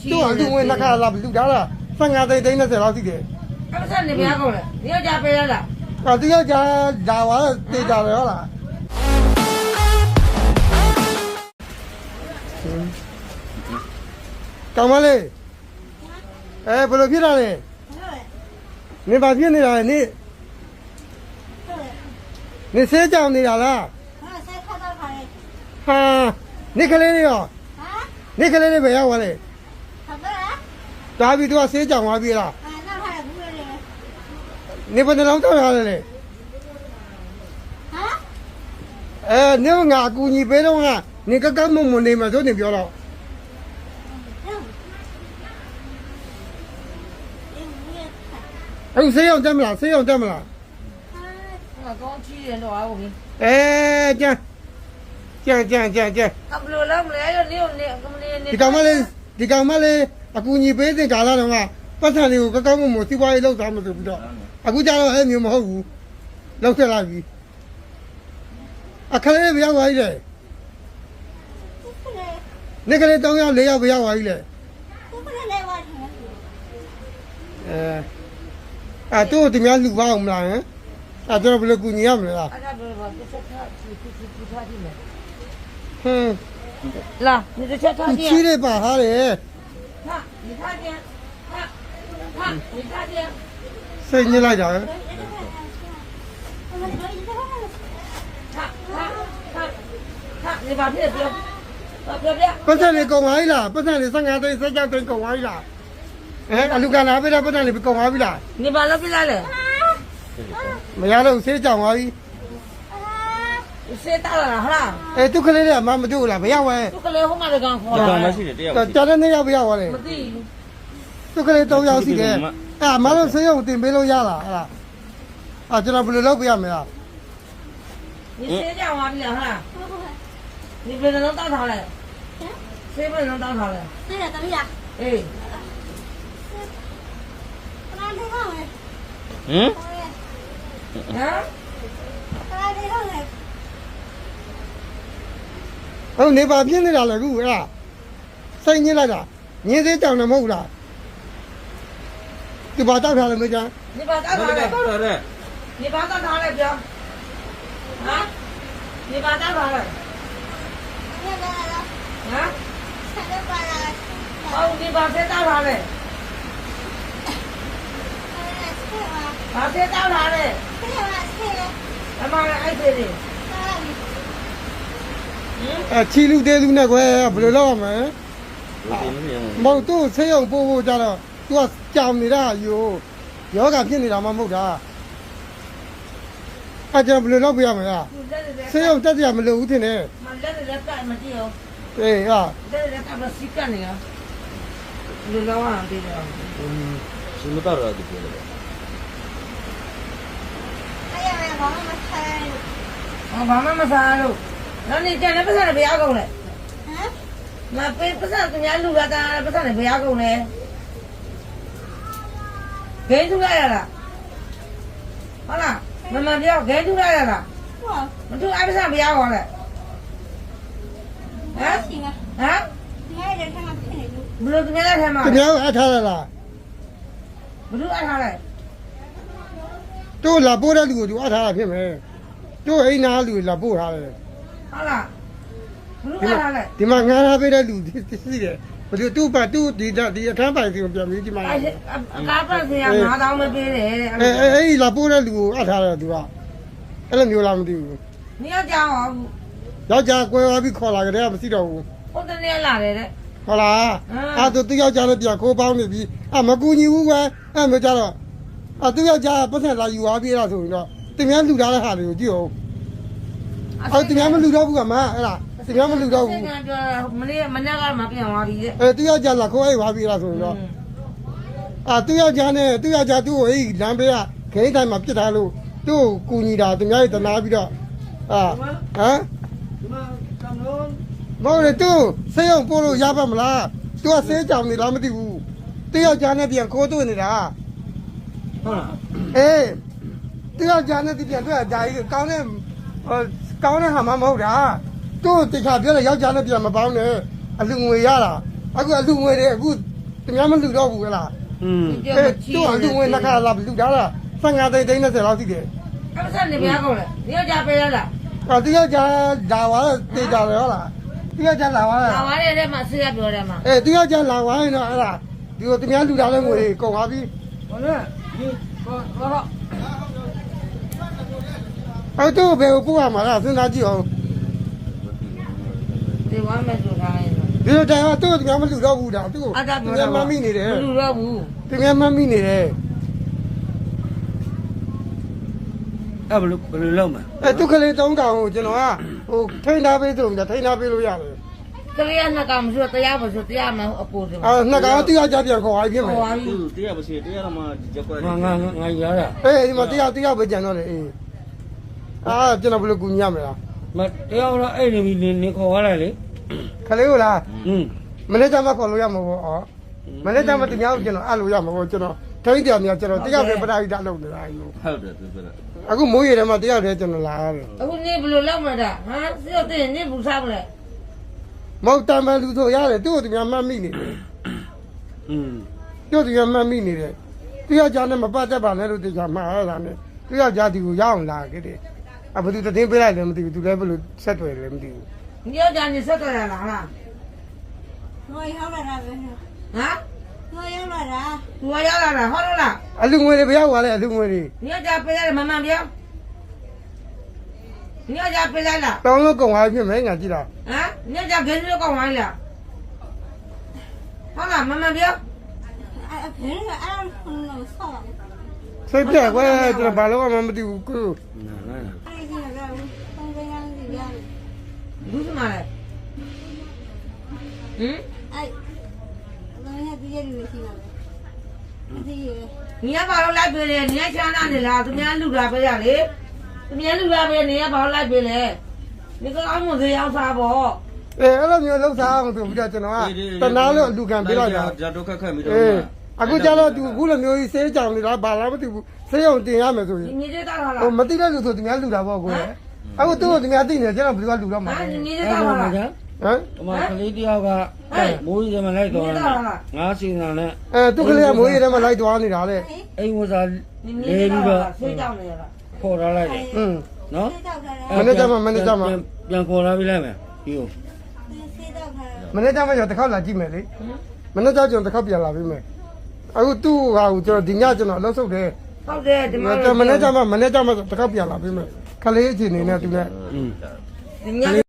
都俺都问那看了，路家了，三家在那在哪里的？不是你不要过来，你要加别人了。啊，都要家家完了，对家了了。干嘛嘞？哎，不能骗他嘞！你把骗你了，你谁讲你了啦？哈，你可来的哟？你可来的不要我嘞？大比多谁讲话比了？你不能老到哪里嘞？哎，你我阿姑你别动啊！你刚刚摸摸你嘛，说你不要了。哎，谁要这么了？谁要这么了？我刚去人多啊，我们。哎，这，他不来不来，你干嘛嘞？你干嘛嘞？阿姑你别再干了嘛！不然你刚刚摸摸，这把一老咱们都不知道。阿姑家了还没有好屋，老在那里。啊，看来不要玩嘞。那个人当然你要不要玩嘞？啊，都怎么样路吧我们啦？啊，这不是姑娘们啦？嗯。来，你这车插电。去的吧，哈嘞。看，你插电，看，你插电。谁你来着？看，你把这标。不是你讲话啦，不是你上岸对谁家对讲话啦？哎，阿卢干哪边啦？不是你讲话啦？你把那边来了。没有了，谁讲话？谁打了？好了。哎，都可以了，妈妈都了，不要玩。都可以，我妈就刚好。家人你要不要玩嘞？都可以都要是的。啊，马上谁用电杯都要了，啊？啊，这那不是老不要没了？你谁讲话比较好了？你不能打他嘞？谁不能打他嘞？对呀，怎么样？哎。嗯？啊？哦，你把骗子来了，如何啦？谁你来着？你在讲什么啦？你把打他了没讲？你把打他嘞？你把打他嘞，不要。啊？你把打他嘞？啊？哦，你把谁打他嘞？把谁打他嘞？他妈的爱谁的？啊，七路的路那块不知道吗？毛都谁用波家了？都讲你啦，有敢骗你了吗？没得。啊，这不知道不要没啊？谁用这样没路的呢？对啊。什么道理都不了。我帮妈妈杀了，那你叫你不上来不要够嘞？那不上人家路了，咱不上来不要够嘞？给出来了，好了，慢慢标给出来了，我就挨不上不要我嘞。啊？不是今天来天嘛？今天挨他了啦。不是挨他嘞。都拉波的路就挨他了，骗没？都挨那路拉波他了。好了，不是挨他嘞。ဒီမှာငါးထားပေးတဲ့လူသိတယ်ဘယ်လိုသူ့ဘာသူ့ဒီအထမ်းပိုင်စီကိုပြန်ပြီးဒီမှာကားပတ်စရာ9000မပေးတယ်အဲ့လာပိုးတဲ့လူကိုအပ်ထားတယ်သူကအဲ့လိုမျိုးလားမသိဘူး你要讲我ယောက်ျားကွဲသွားပြီးခေါ်လာကြတယ်မရှိတော့ဘူး 我等你来了的ဟုတ်လားအဲ့သူယောက်ျားလည်းပြန်ခိုးပေါင်းနေပြီမကူညီဘူးကွယ်အဲ့မျိုးကြတော့သူယောက်ျားပတ်သက်လာယူသွားပြေးတာဆိုရင်တော့တင်များလူထားတဲ့ဟာတွေကိုကြည့်အောင်တင်များမလူတော့ဘူးကမအဲ့ဒါတင်များမလူတော့ဘူးမနေ့ကမှပြန်သွားပြီသူယောက်ျားလာခိုးအိတ်သွားပြေးတာဆိုရင်တော့သူယောက်ျားနဲ့သူယောက်ျားသူ့ကိုအဲ့လမ်းဘေးကခိန်းတိုင်းမှာပြစ်ထားလို့သူ့ကိုကူညီတာတင်များတနာပြီးတော့ဟမ်မောင်လေသူဆေးရုံပို့လို့ရပါမလားသူကဆေးကြောင်နေလားမသိဘူးသူယောက်ျားနဲ့ပြန်ခိုးသွင်းနေတာဟုတ်လားအေးသူယောက်ျားနဲ့ပြန်တွေ့တာကြီးကောင်းတဲ့ဟာမှမဟုတ်တာသူ့တခြားပြောတယ်ယောက်ျားနဲ့ပြန်မပေါင်းနဲ့အလူငွေရတာအခုအလူငွေတွေအခု သူများမလူတော့ဘူးလား อืม သူ့ဟာသူဝင်နှစ်ခါလာလူတာလား15သိန်း30လောက်ရှိတယ် အဲ့ပတ်စံနေဘယ်ကောင်လဲဒီယောက်ျားပေးရလား တယောက်ကြာဒါဝါတေးကြတယ်ဟုတ်လားတယောက်ကြာလာဝါ ဟာဝါတဲ့ထဲမှာဆေးရပြောတယ်မှာ တယောက်ကြာလာဝါရင်တော့အဲ့ဒါဒီကိုသူများလူတာလဲငွေကုန်သွားပြီ ဟုတ်လားဒီတော့ အဲ့သူ့ဘယ်ကိုပို့ရမှာလားစဉ်းစားကြည့်အောင် ဒီဝမ်းမဲ့ဆိုထားရင် ဒီလိုတိုင်ကသူ့သူများမလူတော့ဘူးဒါသူ့ အတား သူ ပြော များ တာ မမိနေတယ် မလူတော့ဘူး သူများမမိနေတယ် အဲ့ဘယ်လိုလုပ်မှာ သူကလေး3ကောင်ကိုကျွန်တော်ကဟိုထိန်းထားပေးသူထိန်းထားပေးလို့ရတယ် ကလေးကနှစ်ကောင်ဆိုတရားမဆိုတရားမအပူတယ် နှစ်ကောင်တယောက်ကြာပြန်ခေါ်သွားပြီဖြစ်မယ် ဟောပါပြီ သူတရားမရှိတရားတော့မှရက်ကွက် ငါရတာ ဒီမှာတယောက်ပဲကြံတော့တယ်အေးကျွန်တော်ဘယ်လိုကူညီရမလဲ မတရားတော့အဲ့ဒီနေခေါ်ရလိုက်လေ ခလေးကိုလား อืม မနေ့ကမှခေါ်လို့ရမှာပေါ့ဩမနေ့ကမှတများကိုကျွန်တော်အဲ့လိုရမှာပေါ့ကျွန်တော်ထိန်းတရားများကျွန်တော်တယောက်ပဲပထဝီဓာတ်လုပ်နေတာယူ ဟုတ်တယ်သူပြောတာ အခုမိုးရေထဲမှာတယောက်တည်းကျွန်တော်လာရတယ် အခုနေဘယ်လိုလောက်မလဲဟမ်စီတော့တင်နေဘူးစားမလဲ မဟုတ်တမ်းမှလူဆိုရတယ်သူ့ကိုတများမှတ်မိနေတယ် อืม သူ့တများမှတ်မိနေတယ်တယောက်ကြားနဲ့မပတ်သက်ပါနဲ့လို့တရားမှားရတာနဲ့တယောက်ကြားဒီကိုရအောင်လာခဲ့တယ်ဘယ်သူတင်းပေးလိုက်လဲမသိဘူးသူလည်းဘယ်လိုဆက်တွေ့လဲမသိဘူး ဒီယောက်ျားနေဆက်တော်ရလား 我要来了， ဟမ် 我要来了， သူကရောက်လာတာဟုတ်လို့လား အလူငွေတွေဘယ်ရောက်သွားလဲအလူငွေတွေ ဒီယောက်ျားပေးရတယ်မမှန်ပြောဒီယောက်ျားပေးလိုက်လား တောင်းလို့ကုန်သွားဖြစ်မယ်ငါကြည့်တာ ဟမ်ဒီယောက်ျားဂိမ်းလို့ကောင်းပါလားဟုတ်လားမမှန်ပြော 哎，平时俺弄错了， စိတ်ပြက်ကွယ်ကျွန်တော်ဘာလို့မှမသိဘူးကို နာနာ 俺现在东北人这边， ဘူးစမလဲဟမ် 哎，我们现在直接就行了，这个。 你要把我来背嘞，你要想哪里啦？怎么样录了背呀嘞？怎么样录了背？你要把我来背嘞？你个俺们这样啥不？ အဲ့လိုမျိုးလှုပ်ရှားအောင်ဆိုပြီးတော့ကျွန်တော်ကတနာလို့အလူခံပေးလိုက်တာ ဓာတ်တော့ခက်ခက်ပြီးတော့ အခုကျတော့သူအခုလိုမျိုးကြီးစေးကြောင်နေတာဘာလားမသိဘူးစေးအောင်တင်ရမယ်ဆိုရင် 你这咋了？ ဟိုမသိတဲ့လူဆိုသူများလူတာပေါ့ကိုယ်အခုသူ့ကိုသူများသိနေကျွန်တော်ဘယ်သူကလူတော့မှာ 啊，你这 အဲ့ 咋 လိုမ 了？ ကြ ဟမ် အမကလေးတယောက်ကမိုးကြီးမလိုက်တော့ငါစီနာနဲ့ သူကလေးကမိုးရေထဲမှာလိုက်သွားနေတာလေ အိမ်ဝစား 你 လေး 这 ပြီး 咋 တော့ 了？谁叫你了？ ခေါ်ထားလိုက်တယ် อืม နော် 谁到这了？ ပြန်ခေါ်လာပြီးလိုက်မယ်ဒီကို 谁到这了？ မနေ့ကမှကျွန်တော်တစ်ခေါက်လာကြည့်မယ်လေမနေ့ကကျွန်တော်တစ်ခေါက်ပြန်လာပြီးမယ်အခုသူ့ဟာကိုကျွန်တော်ဒီညကျွန်တော်အလုပ်ဆုပ်တယ် 好的，怎么？ မနေ့ကမှတစ်ခေါက်ပြန်လာပြီးမယ်ခလေးအခြေအနေနဲ့သူနဲ့ อืม 你